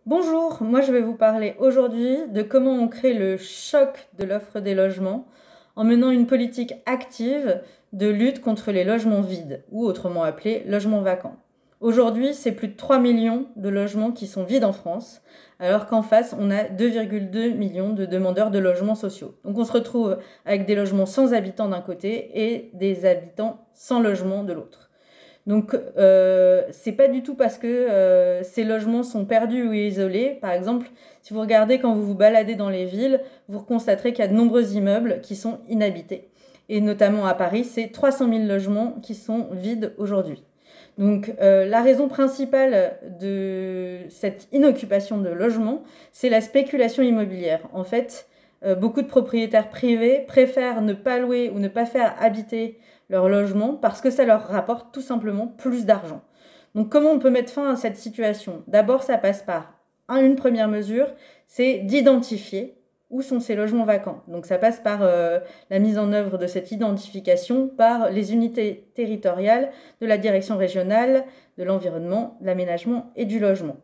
Bonjour, moi je vais vous parler aujourd'hui de comment on crée le choc de l'offre des logements en menant une politique active de lutte contre les logements vides, ou autrement appelés logements vacants. Aujourd'hui, c'est plus de 3 millions de logements qui sont vides en France, alors qu'en face, on a 2,2 millions de demandeurs de logements sociaux. Donc on se retrouve avec des logements sans habitants d'un côté et des habitants sans logement de l'autre. Donc, c'est pas du tout parce que ces logements sont perdus ou isolés. Par exemple, si vous regardez quand vous vous baladez dans les villes, vous constaterez qu'il y a de nombreux immeubles qui sont inhabités. Et notamment à Paris, c'est 300 000 logements qui sont vides aujourd'hui. Donc, la raison principale de cette inoccupation de logements, c'est la spéculation immobilière. En fait, beaucoup de propriétaires privés préfèrent ne pas louer ou ne pas faire habiter leur logement parce que ça leur rapporte tout simplement plus d'argent. Donc comment on peut mettre fin à cette situation? D'abord, ça passe par une première mesure, c'est d'identifier où sont ces logements vacants. Donc ça passe par la mise en œuvre de cette identification par les unités territoriales de la direction régionale de l'environnement, de l'aménagement et du logement.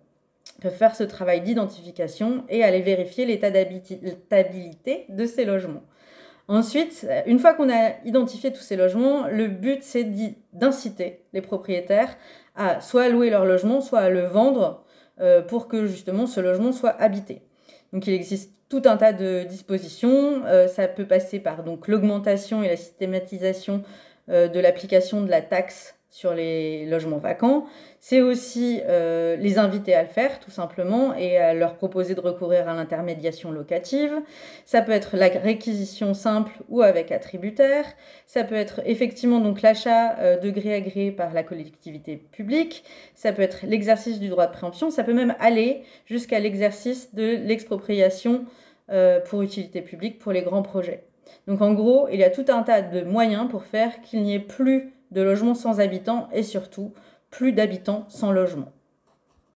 Ils peuvent faire ce travail d'identification et aller vérifier l'état d'habitabilité de ces logements. Ensuite, une fois qu'on a identifié tous ces logements, le but c'est d'inciter les propriétaires à soit louer leur logement, soit à le vendre pour que justement ce logement soit habité. Donc il existe tout un tas de dispositions. Ça peut passer par donc l'augmentation et la systématisation de l'application de la taxe sur les logements vacants. C'est aussi les inviter à le faire tout simplement et à leur proposer de recourir à l'intermédiation locative. Ça peut être la réquisition simple ou avec attributaire. Ça peut être effectivement donc l'achat de gré à gré par la collectivité publique. Ça peut être l'exercice du droit de préemption. Ça peut même aller jusqu'à l'exercice de l'expropriation pour utilité publique pour les grands projets. Donc en gros, il y a tout un tas de moyens pour faire qu'il n'y ait plus de logements sans habitants et surtout plus d'habitants sans logement.